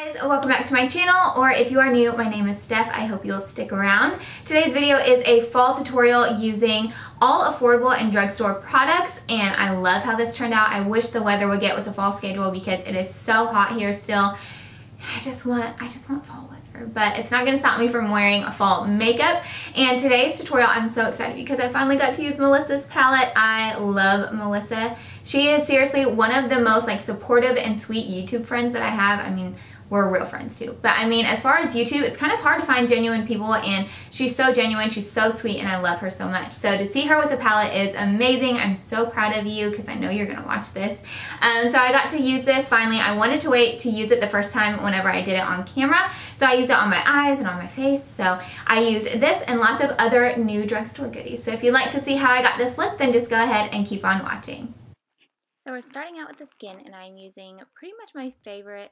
Hey guys, welcome back to my channel, or if you are new, my name is Steph. I hope you'll stick around. Today's video is a fall tutorial using all affordable and drugstore products, and I love how this turned out. I wish the weather would get with the fall schedule because it is so hot here still. I just want fall weather, but it's not gonna stop me from wearing a fall makeup. And today's tutorial, I'm so excited because I finally got to use Melisa's palette. I love Melisa. She is seriously one of the most supportive and sweet YouTube friends that I have. I mean, we're real friends too. But I mean, as far as YouTube, it's kind of hard to find genuine people, and she's so genuine, she's so sweet, and I love her so much. So to see her with the palette is amazing. I'm so proud of you because I know you're gonna watch this. So I got to use this finally. I wanted to wait to use it the first time whenever I did it on camera. So I used it on my eyes and on my face. So I used this and lots of other new drugstore goodies. So if you'd like to see how I got this look, then just go ahead and keep on watching. So we're starting out with the skin, and I'm using pretty much my favorite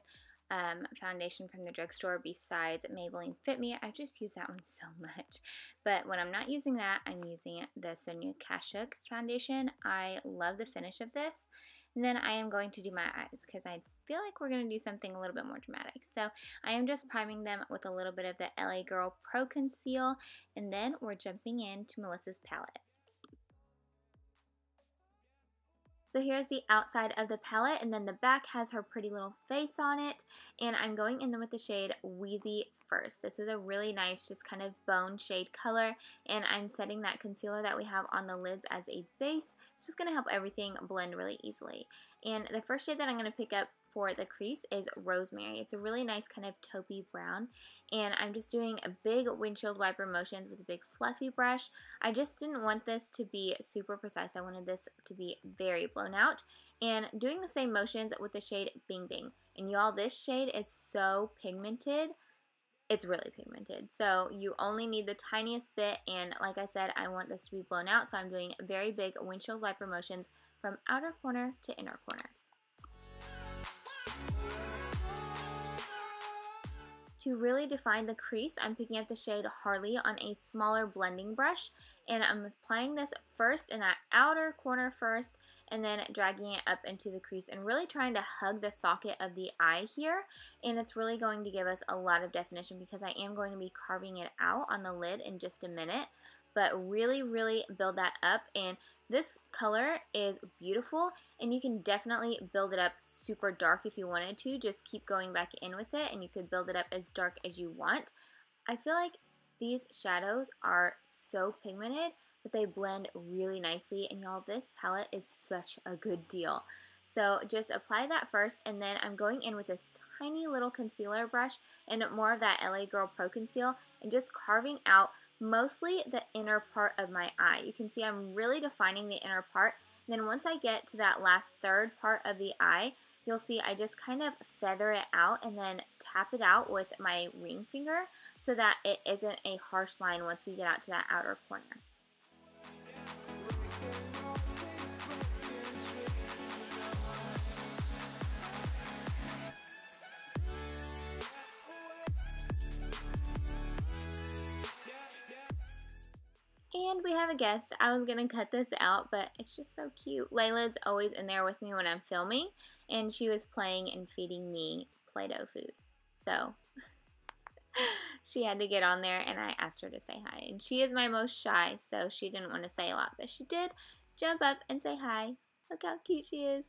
foundation from the drugstore besides Maybelline Fit Me. I just use that one so much. But when I'm not using that, I'm using the Sonia Kashuk foundation. I love the finish of this. And then I am going to do my eyes because I feel like we're going to do something a little bit more dramatic. So I am just priming them with a little bit of the Girl Pro Conceal, and then we're jumping into Melisa's palette. So here's the outside of the palette, and then the back has her pretty little face on it, and I'm going in with the shade Wheezy first. This is a really nice, just kind of bone shade color, and I'm setting that concealer that we have on the lids as a base. It's just going to help everything blend really easily. And the first shade that I'm going to pick up for the crease is Rosemary. It's a really nice kind of taupey brown, and I'm just doing a big windshield wiper motions with a big fluffy brush. I just didn't want this to be super precise. I wanted this to be very blown out, and doing the same motions with the shade Bing Bing. And y'all, this shade is so pigmented. It's really pigmented, so you only need the tiniest bit, and like I said, I want this to be blown out, so I'm doing very big windshield wiper motions from outer corner to inner corner. To really define the crease, I'm picking up the shade Harley on a smaller blending brush, and I'm applying this first in that outer corner first, and then dragging it up into the crease and really trying to hug the socket of the eye here. And it's really going to give us a lot of definition because I am going to be carving it out on the lid in just a minute. But really build that up, and this color is beautiful, and you can definitely build it up super dark if you wanted to. Just keep going back in with it, and you could build it up as dark as you want. I feel like these shadows are so pigmented, but they blend really nicely, and y'all, this palette is such a good deal. So just apply that first, and then I'm going in with this tiny little concealer brush and more of that LA Girl Pro Conceal, and just carving out mostly the inner part of my eye. You can see I'm really defining the inner part. And then once I get to that last third part of the eye, you'll see I just kind of feather it out and then tap it out with my ring finger so that it isn't a harsh line once we get out to that outer corner. And we have a guest. I was going to cut this out, but it's just so cute. Layla's always in there with me when I'm filming, and she was playing and feeding me Play-Doh food. So she had to get on there, and I asked her to say hi. And she is my most shy, so she didn't want to say a lot, but she did jump up and say hi. Look how cute she is.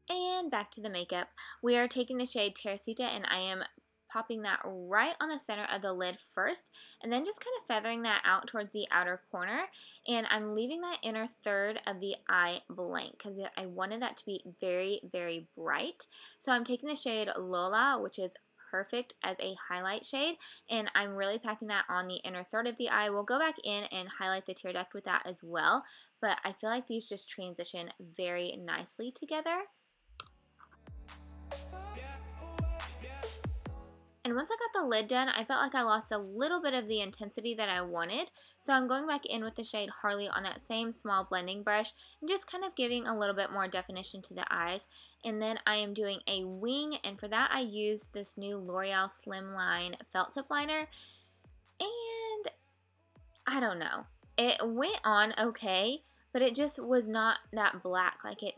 And back to the makeup. We are taking the shade Teresita, and I am popping that right on the center of the lid first, and then just kind of feathering that out towards the outer corner, and I'm leaving that inner third of the eye blank because I wanted that to be very bright. So I'm taking the shade Lola, which is perfect as a highlight shade, and I'm really packing that on the inner third of the eye. We'll go back in and highlight the tear duct with that as well, but I feel like these just transition very nicely together. And once I got the lid done, I felt like I lost a little bit of the intensity that I wanted. So I'm going back in with the shade Harley on that same small blending brush and just kind of giving a little bit more definition to the eyes. And then I am doing a wing, and for that I used this new L'Oreal Slimline Felt Tip Liner. And I don't know. It went on okay, but it just was not that black. Like, it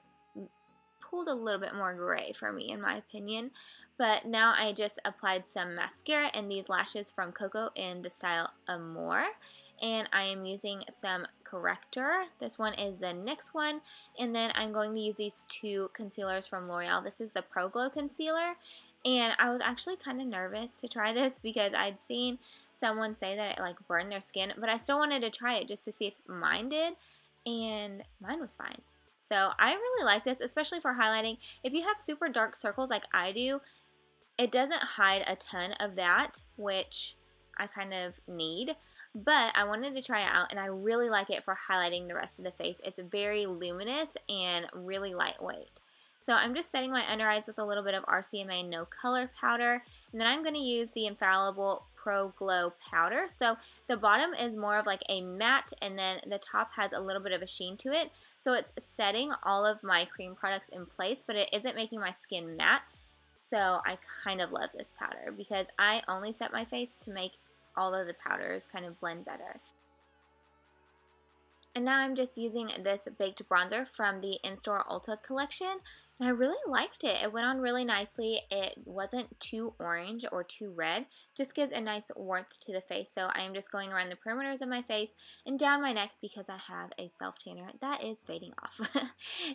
pulled a little bit more gray for me in my opinion. But now I just applied some mascara and these lashes from KoKo in the style Amore. And I am using some corrector. This one is the NYX one. And then I'm going to use these two concealers from L'Oreal. This is the Pro Glo Concealer. And I was actually kind of nervous to try this because I'd seen someone say that it like burned their skin. But I still wanted to try it just to see if mine did. And mine was fine. So I really like this, especially for highlighting. If you have super dark circles like I do, it doesn't hide a ton of that, which I kind of need. But I wanted to try it out, and I really like it for highlighting the rest of the face. It's very luminous and really lightweight. So I'm just setting my under eyes with a little bit of RCMA No Color Powder. And then I'm going to use the Infallible Pro Glo Powder. So the bottom is more of like a matte, and then the top has a little bit of a sheen to it. So it's setting all of my cream products in place, but it isn't making my skin matte. So I kind of love this powder because I only set my face to make all of the powders kind of blend better. And now I'm just using this baked bronzer from the In-Store Ulta collection, and I really liked it. It went on really nicely. It wasn't too orange or too red, just gives a nice warmth to the face. So I am just going around the perimeters of my face and down my neck because I have a self-tanner that is fading off.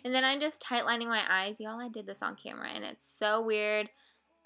And then I'm just tight lining my eyes. Y'all, I did this on camera and it's so weird.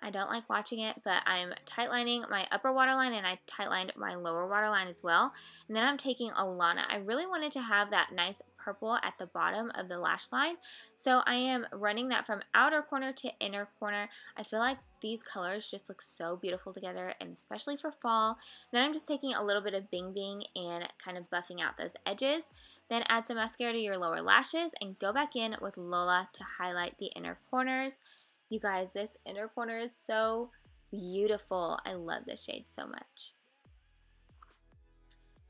I don't like watching it, but I'm tight lining my upper waterline and I tight lined my lower waterline as well. And then I'm taking Eyeliner. I really wanted to have that nice purple at the bottom of the lash line. So I am running that from outer corner to inner corner. I feel like these colors just look so beautiful together, and especially for fall. Then I'm just taking a little bit of Bing Bing and kind of buffing out those edges. Then add some mascara to your lower lashes and go back in with Lola to highlight the inner corners. You guys, this inner corner is so beautiful. I love this shade so much.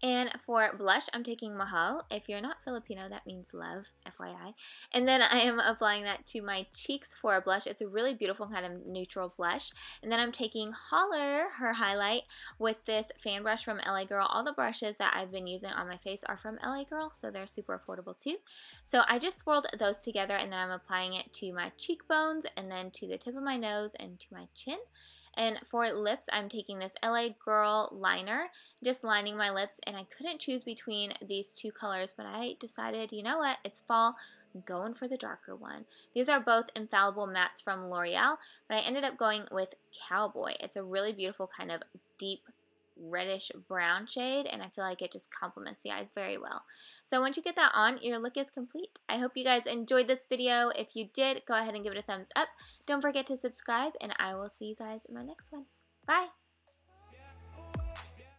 And for blush, I'm taking Mahal. If you're not Filipino, that means love, FYI. And then I am applying that to my cheeks for a blush. It's a really beautiful kind of neutral blush. And then I'm taking Holler, her highlight, with this fan brush from LA Girl. All the brushes that I've been using on my face are from LA Girl, so they're super affordable too. So I just swirled those together, and then I'm applying it to my cheekbones, and then to the tip of my nose, and to my chin. And for lips, I'm taking this LA Girl liner, just lining my lips, and I couldn't choose between these two colors, but I decided, you know what, it's fall, I'm going for the darker one. These are both Infallible mattes from L'Oreal, but I ended up going with Cowboy. It's a really beautiful kind of deep reddish brown shade, and I feel like it just complements the eyes very well. So once you get that on, your look is complete. I hope you guys enjoyed this video. If you did, go ahead and give it a thumbs up. Don't forget to subscribe, and I will see you guys in my next one. Bye!